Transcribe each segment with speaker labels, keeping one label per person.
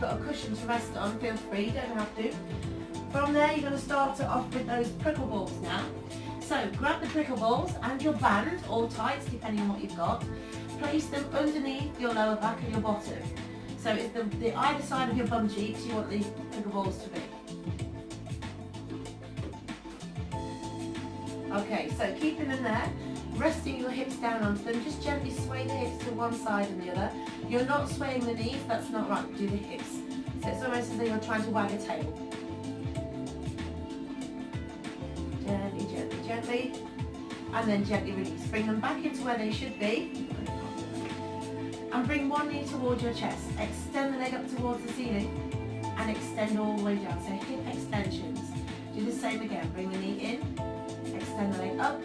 Speaker 1: got a cushion to rest on, feel free, you don't have to. From there, you're going to start it off with those prickle balls now. So grab the prickle balls and your band, or tights, depending on what you've got. Place them underneath your lower back and your bottom. So it's the either side of your bum cheeks you want the prickle balls to be. Okay, so keeping them there, resting your hips down onto them, just gently sway the hips to one side and the other. You're not swaying the knees, that's not right, do the hips. So it's almost as though you're trying to wag a tail. Gently, gently, gently, and then gently release. Bring them back into where they should be. And bring one knee towards your chest. Extend the leg up towards the ceiling and extend all the way down. So hip extensions. Do the same again. Bring the knee in, extend the leg up,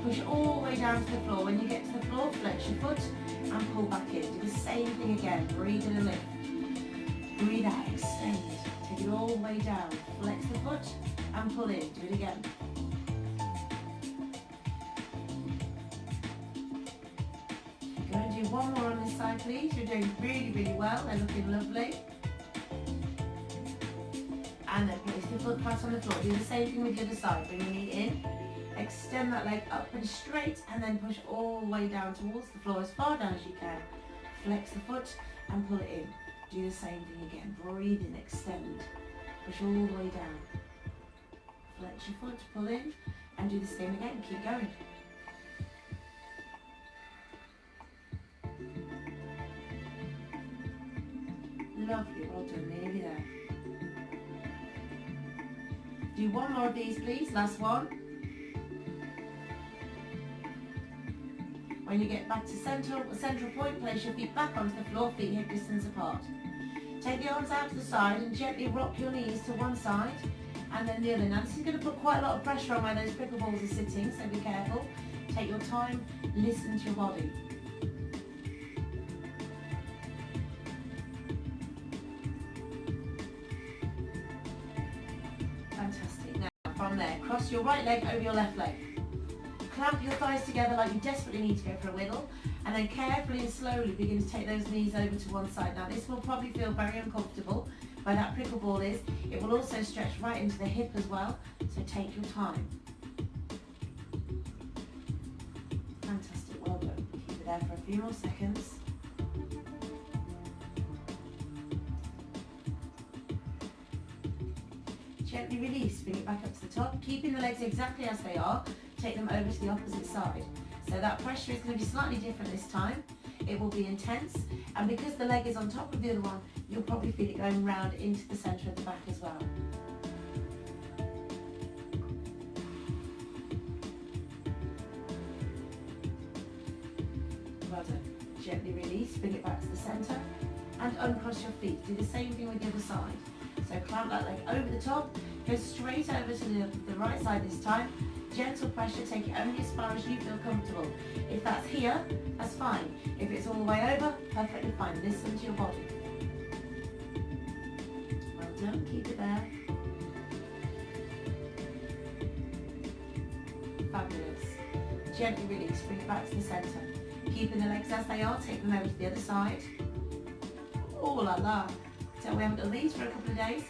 Speaker 1: push all the way down to the floor. When you get to the floor, flex your foot and pull back in. Do the same thing again. Breathe in and lift. Breathe out, extend. Take it all the way down. Flex the foot and pull in. Do it again. Go and do one more on this side, please. You're doing really, really well. They're looking lovely. And then place the foot flat on the floor. Do the same thing with the other side. Bring the knee in. Extend that leg up and straight, and then push all the way down towards the floor, as far down as you can. Flex the foot and pull it in. Do the same thing again. Breathe in, extend. Push all the way down. Flex your foot, pull in, and do the same again. Keep going. Lovely, well done, nearly there. Do one more of these, please. Last one. When you get back to central point, place your feet back onto the floor, feet hip distance apart. Take the arms out to the side and gently rock your knees to one side and then the other. Now this is going to put quite a lot of pressure on where those prickle balls are sitting, so be careful. Take your time, listen to your body. Fantastic. Now from there, cross your right leg over your left leg. Clamp your thighs together like you desperately need to go for a wiggle, and then carefully and slowly begin to take those knees over to one side. Now this will probably feel very uncomfortable where that prickle ball is. It will also stretch right into the hip as well, so take your time. Fantastic, well done. Keep it there for a few more seconds. Gently release, bring it back up to the top, keeping the legs exactly as they are. Take them over to the opposite side. So that pressure is going to be slightly different this time. It will be intense, and because the leg is on top of the other one, you'll probably feel it going round into the centre of the back as well. Well done. Gently release, bring it back to the centre, and uncross your feet. Do the same thing with the other side. So clamp that leg over the top, go straight over to the right side this time. Gentle pressure, take it only as far as you feel comfortable. If that's here, that's fine. If it's all the way over, perfectly fine. Listen to your body. Well done, keep it there. Fabulous. Gently release, bring it back to the centre. Keeping the legs as they are, take them over to the other side. Oh la la. So we haven't done these for a couple of days.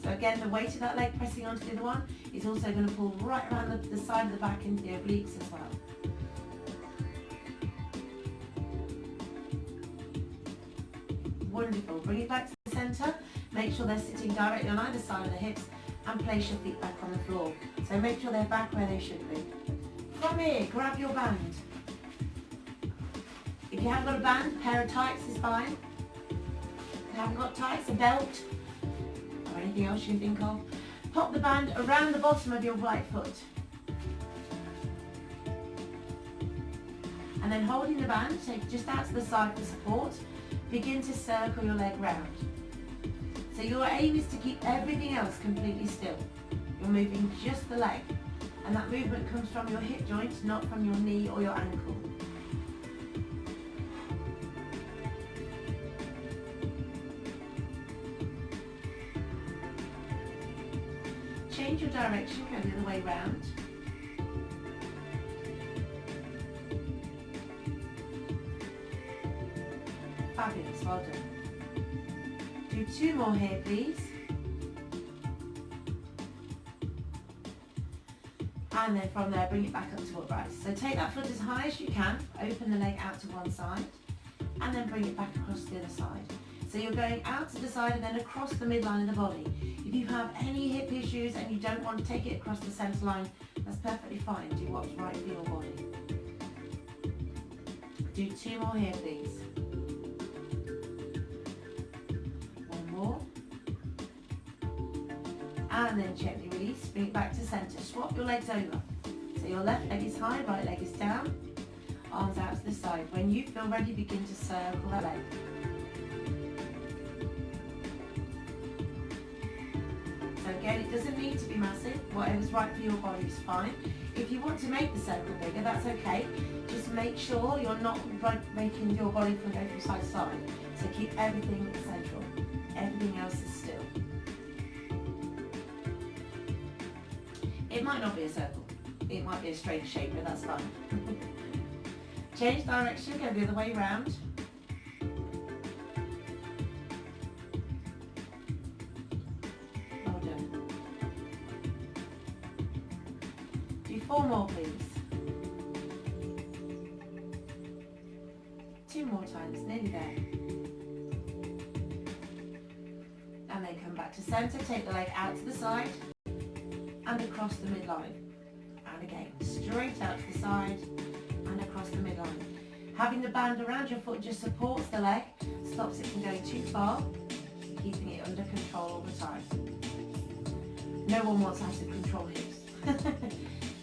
Speaker 1: So again, the weight of that leg pressing onto the other one is also going to pull right around the side of the back into the obliques as well. Wonderful. Bring it back to the centre. Make sure they're sitting directly on either side of the hips and place your feet back on the floor. So make sure they're back where they should be. From here, grab your band. If you haven't got a band, a pair of tights is fine. If you haven't got tights, a belt, or anything else you can think of. Pop the band around the bottom of your right foot. And then holding the band, take it just out to the side for support. Begin to circle your leg round. So your aim is to keep everything else completely still. You're moving just the leg. And that movement comes from your hip joint, not from your knee or your ankle. Change your direction, go the other way round. Fabulous, Well done. Do 2 more here, please. And then from there, bring it back up to upright. So take that foot as high as you can, open the leg out to one side, and then bring it back across to the other side. So you're going out to the side and then across the midline of the body. If you have any hip issues and you don't want to take it across the centre line, that's perfectly fine. Do what's right for your body. Do 2 more here, please. 1 more. And then gently release, bring it back to centre. Swap your legs over. So your left leg is high, right leg is down. Arms out to the side. When you feel ready, begin to circle that leg. So again, it doesn't need to be massive. Whatever's right for your body is fine. If you want to make the circle bigger, that's okay. Just make sure you're not making your body go from side to side. So keep everything central. Everything else is still. It might not be a circle. It might be a straight shape, but that's fine. Change direction, go the other way around. Well done. Do 4 more, please. 2 more times, nearly there. And then come back to centre, take the leg out to the side and across the midline. And again, straight out to the side and across the midline. Having the band around your foot just supports the leg, stops it from going too far, keeping it under control all the time. No one wants out of control hips.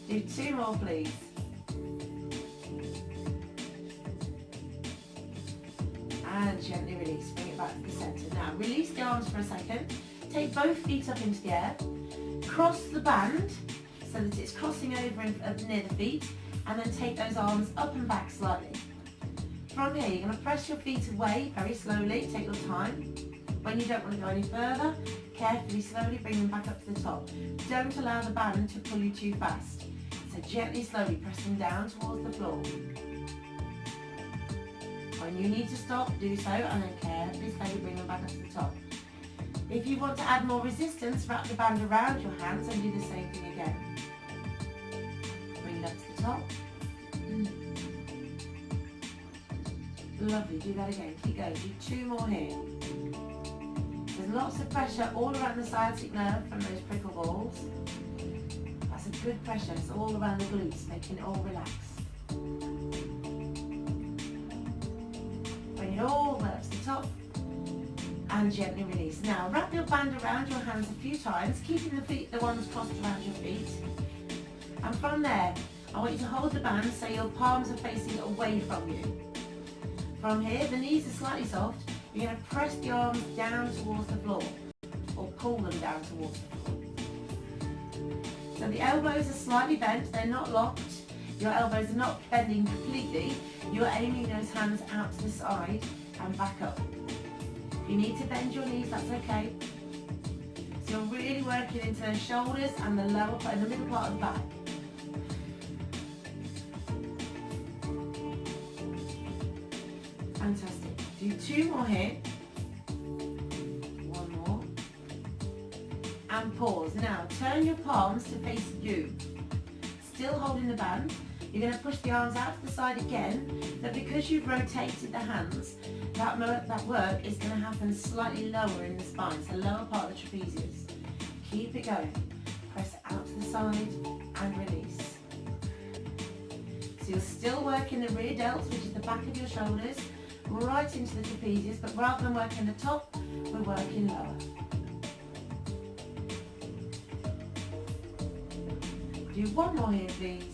Speaker 1: Do 2 more, please. And gently release, bring it back to the centre. Now release the arms for a second, take both feet up into the air, cross the band so that it's crossing over near the feet, and then take those arms up and back slightly. From here, you're going to press your feet away very slowly, take your time. When you don't want to go any further, carefully, slowly bring them back up to the top. Don't allow the band to pull you too fast. So gently, slowly pressing down towards the floor. When you need to stop, do so, and then carefully, slowly bring them back up to the top. If you want to add more resistance, wrap the band around your hands and do the same thing again. Bring it up to the top. Lovely, do that again, keep going, do 2 more here. There's lots of pressure all around the sciatic nerve from those prickle balls. That's a good pressure, it's all around the glutes, making it all relax. Bring it all the way up to the top and gently release. Now wrap your band around your hands a few times, keeping the ones crossed around your feet. And from there, I want you to hold the band so your palms are facing away from you. From here, the knees are slightly soft. You're going to press the arms down towards the floor, or pull them down towards the floor. So the elbows are slightly bent, they're not locked. Your elbows are not bending completely. You're aiming those hands out to the side and back up. If you need to bend your knees, that's okay. So you're really working into those shoulders and the lower part, the middle part of the back. Fantastic. Do 2 more here. 1 more. And pause. Now turn your palms to face you. Still holding the band. You're going to push the arms out to the side again, but because you've rotated the hands, that work is going to happen slightly lower in the spine, so lower part of the trapezius. Keep it going. Press out to the side and release. So you're still working the rear delts, which is the back of your shoulders, right into the trapezius, but rather than working the top, we're working lower. Do 1 more here, please.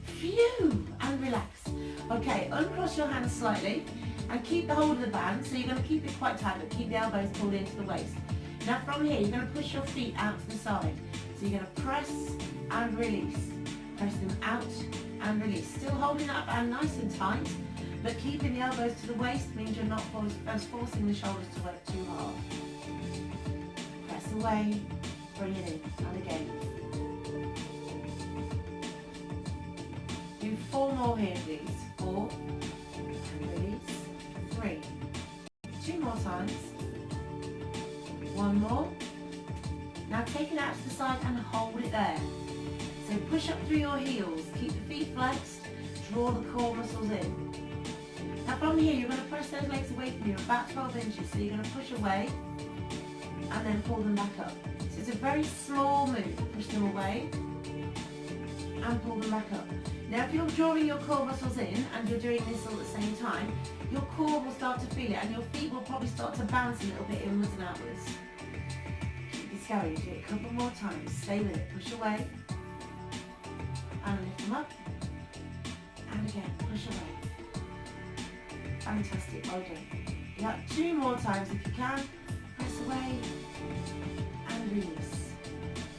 Speaker 1: Phew, and relax. Okay, uncross your hands slightly and keep the hold of the band, so you're going to keep it quite tight, but keep the elbows pulled into the waist. Now from here, you're going to push your feet out to the side. So you're going to press and release. Press them out and release. Still holding that band nice and tight, but keeping the elbows to the waist means you're not forcing the shoulders to work too hard. Press away, bring it in, and again. Do 4 more here, please. 4, and release. 3, 2 more times. 1 more. Now take it out to the side and hold it there. So push up through your heels, keep the feet flexed, draw the core muscles in. Now from here you're going to press those legs away from you about 12 inches, so you're going to push away and then pull them back up. So it's a very small move, push them away and pull them back up. Now if you're drawing your core muscles in and you're doing this all at the same time, your core will start to feel it and your feet will probably start to bounce a little bit inwards and outwards. Keep this going, do it a couple more times, stay with it, push away and lift them up and again, push away. Fantastic, well done. Yeah, 2 more times if you can, press away and release.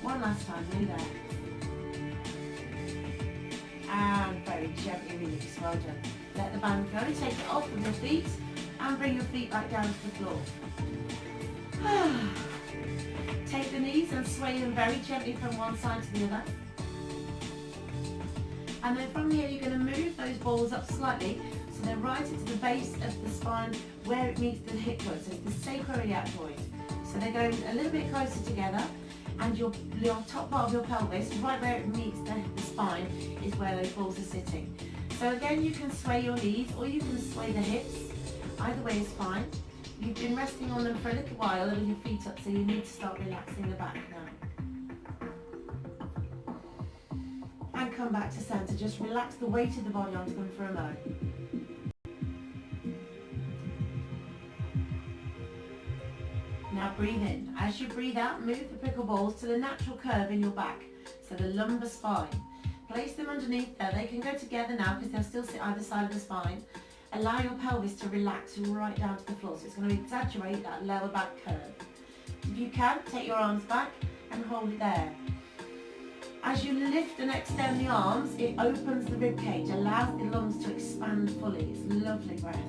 Speaker 1: 1 last time, nearly there. And very gently release, well done. Let the band go, take it off with your feet and bring your feet back down to the floor. Take the knees and sway them very gently from one side to the other. And then from here you're going to move those balls up slightly so they're right into the base of the spine where it meets the hip joint, so it's the sacroiliac joint. So they're going a little bit closer together and your top part of your pelvis, right where it meets the spine, is where those balls are sitting. So again, you can sway your knees or you can sway the hips. Either way is fine. You've been resting on them for a little while with your feet up, so you need to start relaxing the back now. And come back to center. Just relax the weight of the body onto them for a moment. Now breathe in. As you breathe out, move the prickle balls to the natural curve in your back, so the lumbar spine. Place them underneath there. They can go together now because they'll still sit either side of the spine. Allow your pelvis to relax right down to the floor, so it's going to exaggerate that lower back curve. If you can, take your arms back and hold it there. As you lift and extend the arms, it opens the rib cage, allows the lungs to expand fully. It's a lovely breath.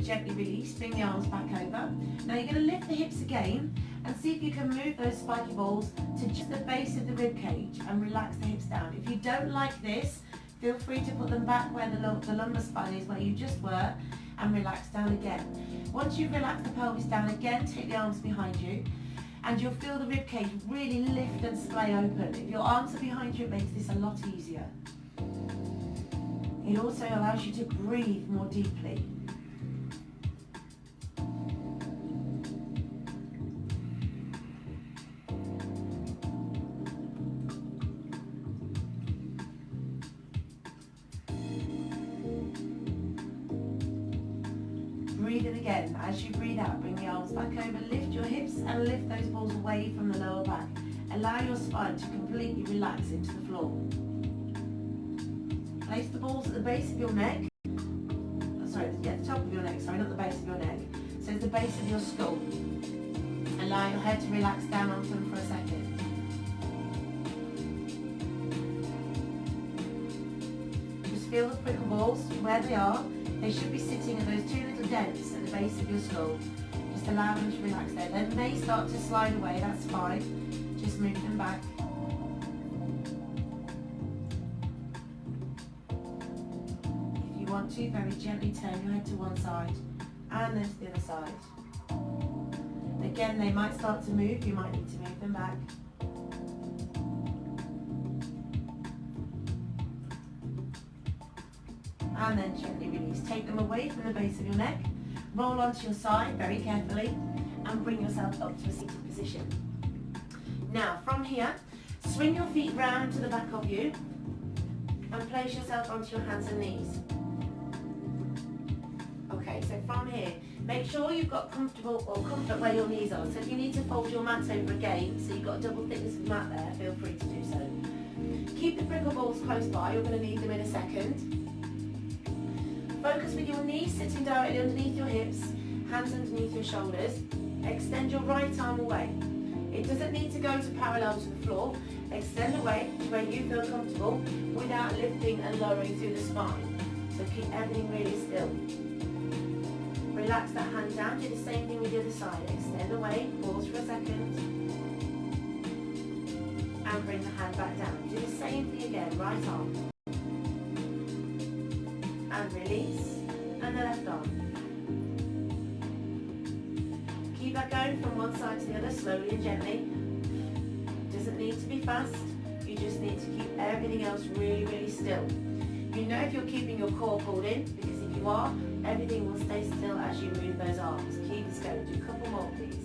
Speaker 1: Gently release, bring the arms back over. Now you're going to lift the hips again and see if you can move those spiky balls to just the base of the rib cage and relax the hips down. If you don't like this, feel free to put them back where the lumbar spine is, where you just were, and relax down again. Once you've relaxed the pelvis down again, take the arms behind you and you'll feel the rib cage really lift and splay open. If your arms are behind you, it makes this a lot easier. It also allows you to breathe more deeply. Breathe in again. As you breathe out, bring the arms back over, lift your hips and lift those balls away from the lower back. Allow your spine to completely relax into the floor. Place the balls at the base of your neck. The top of your neck, not the base of your neck. So it's the base of your skull. Allow your head to relax down onto them for a second. Just feel the prickle balls where they are. They should be sitting at those 2 little dents at the base of your skull. Just allow them to relax there. They may start to slide away, that's fine. Just move them back. If you want to, very gently turn your head to one side and then to the other side. Again, they might start to move, you might need to move them back. And then gently release. Take them away from the base of your neck, roll onto your side very carefully and bring yourself up to a seated position. Now from here, swing your feet round to the back of you and place yourself onto your hands and knees. Okay, so from here, make sure you've got comfort where your knees are. So if you need to fold your mat over again, so you've got a double thickness of mat there, feel free to do so. Keep the prickle balls close by, you're going to need them in a second. Focus with your knees sitting directly underneath your hips, hands underneath your shoulders. Extend your right arm away. It doesn't need to go to parallel to the floor. Extend away to where you feel comfortable without lifting and lowering through the spine. So keep everything really still. Relax that hand down, do the same thing with the other side. Extend away, pause for a second, and bring the hand back down. Do the same thing again, right arm. And release, and the left arm. Keep that going from one side to the other, slowly and gently. Doesn't need to be fast, you just need to keep everything else really, really still. You know if you're keeping your core pulled in, because if you are, everything will stay still as you move those arms. Keep this going. Do a couple more, please.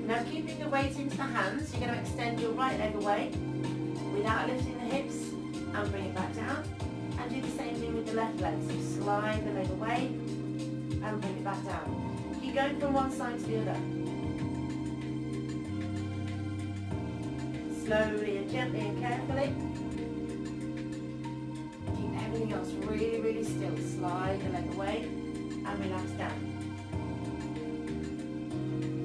Speaker 1: Now keeping the weight into the hands, you're going to extend your right leg away without lifting the hips and bring it back down. And do the same thing with the left leg. So slide the leg away and bring it back down. Keep going from one side to the other. Slowly and gently and carefully. Keep everything else really, really still. Slide the leg away and relax down.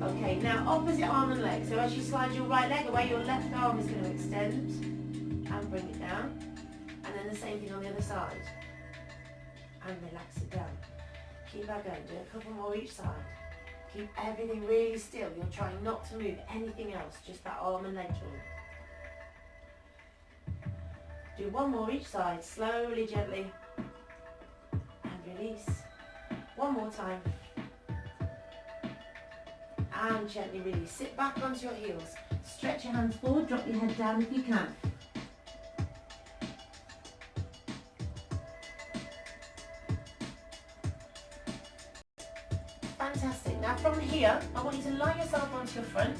Speaker 1: Okay, now opposite arm and leg. So as you slide your right leg away, your left arm is going to extend and bring it down. And then the same thing on the other side. And relax it down. Keep that going. Do a couple more each side. Keep everything really still. You're trying not to move anything else, just that arm and leg joint. Do one more each side, slowly, gently, and release. One more time. And gently release. Sit back onto your heels. Stretch your hands forward, drop your head down if you can. Fantastic. Now from here, I want you to lie yourself onto your front,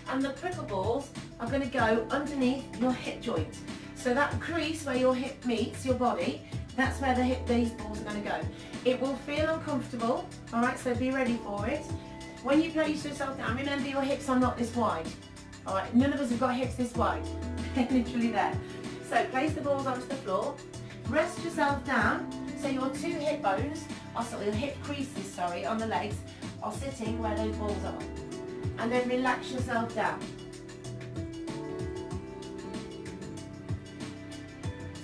Speaker 1: and the prickle balls are going to go underneath your hip joint. So that crease where your hip meets your body, that's where these balls are going to go. It will feel uncomfortable, all right, so be ready for it. When you place yourself down, remember your hips are not this wide, all right? None of us have got hips this wide, they're literally there. So place the balls onto the floor, rest yourself down, so your two hip bones, your hip creases, on the legs, are sitting where those balls are. And then relax yourself down.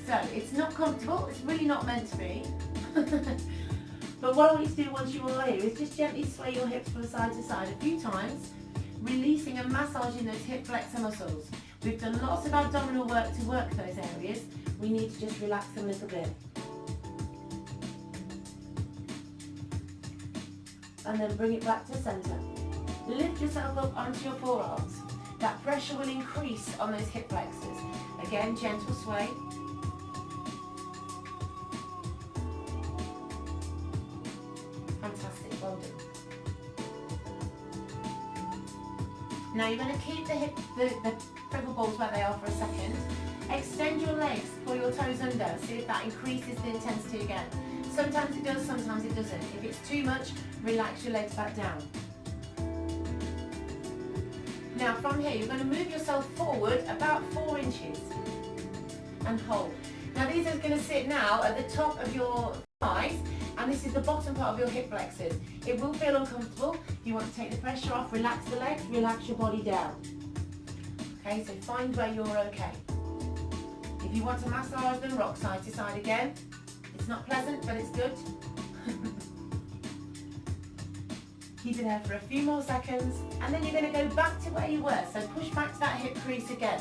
Speaker 1: So it's not comfortable, it's really not meant to be. But what I want you to do once you are here is just gently sway your hips from side to side a few times, releasing and massaging those hip flexor muscles. We've done lots of abdominal work to work those areas. We need to just relax them a little bit. And then bring it back to center. Lift yourself up onto your forearms. That pressure will increase on those hip flexors. Again, gentle sway. Fantastic, well done. Now you're going to keep the prickle balls where they are for a second. Extend your legs, pull your toes under, see if that increases the intensity again. Sometimes it does, sometimes it doesn't. If it's too much, relax your legs back down. Now from here, you're going to move yourself forward about 4 inches and hold. Now these are going to sit now at the top of your thighs, and this is the bottom part of your hip flexors. It will feel uncomfortable. You want to take the pressure off, relax the legs, relax your body down. Okay, so find where you're okay. If you want to massage them, rock side to side again. It's not pleasant, but it's good. Keep it there for a few more seconds, and then you're going to go back to where you were. So push back to that hip crease again.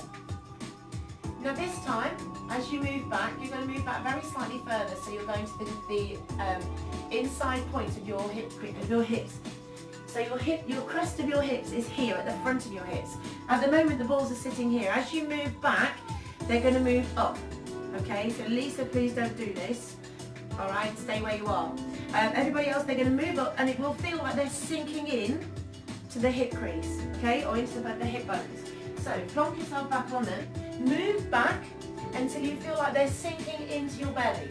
Speaker 1: Now this time, as you move back, you're going to move back very slightly further. So you're going to the inside point of your hips. So your crest of your hips is here at the front of your hips. At the moment, the balls are sitting here. As you move back, they're going to move up. Okay, so Lisa, please don't do this. All right, stay where you are. Everybody else, they're going to move up, and it will feel like they're sinking in to the hip crease, okay, or into the hip bones. So plonk yourself back on them. Move back until you feel like they're sinking into your belly,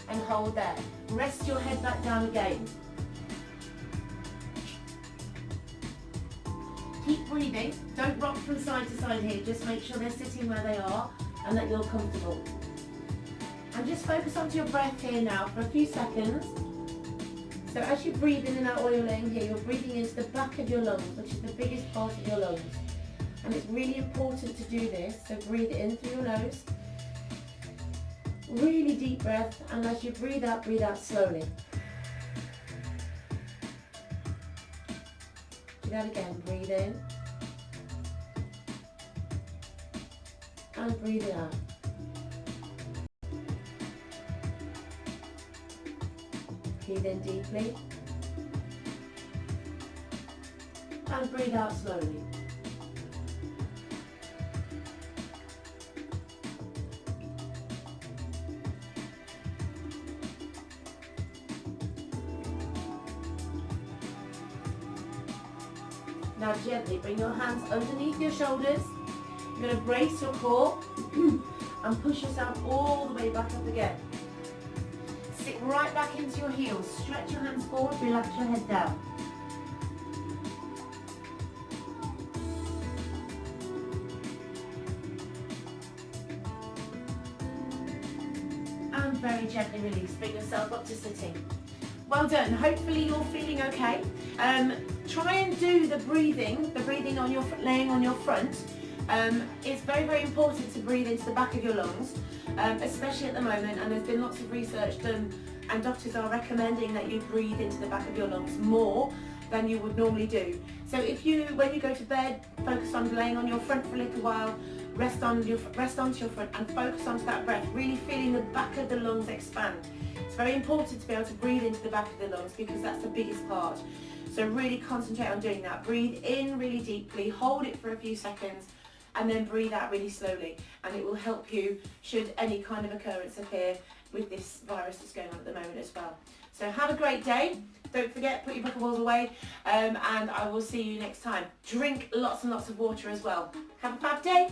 Speaker 1: and hold there. Rest your head back down again. Keep breathing. Don't rock from side to side here. Just make sure they're sitting where they are and that you're comfortable. And just focus onto your breath here now for a few seconds. So as you breathe in and out while you're laying here, you're breathing into the back of your lungs, which is the biggest part of your lungs. And it's really important to do this, so breathe in through your nose. Really deep breath, and as you breathe out slowly. Do that again, breathe in. And breathe it out. Breathe in deeply. And breathe out slowly. Now gently bring your hands underneath your shoulders. You're going to brace your core and push yourself all the way back up again. Sit right back into your heels. Stretch your hands forward, relax your head down. And very gently release. Bring yourself up to sitting. Well done. Hopefully you're feeling okay. Try and do the breathing on your laying on your front. It's very, very important to breathe into the back of your lungs, especially at the moment, and there's been lots of research done and doctors are recommending that you breathe into the back of your lungs more than you would normally do. So when you go to bed, focus on laying on your front for a little while, rest onto your front and focus onto that breath, really feeling the back of the lungs expand. It's very important to be able to breathe into the back of the lungs because that's the biggest part. So really concentrate on doing that. Breathe in really deeply, hold it for a few seconds, and then breathe out really slowly. And it will help you should any kind of occurrence appear with this virus that's going on at the moment as well. So have a great day. Don't forget, put your buckaballs away, and I will see you next time. Drink lots and lots of water as well. Have a fab day.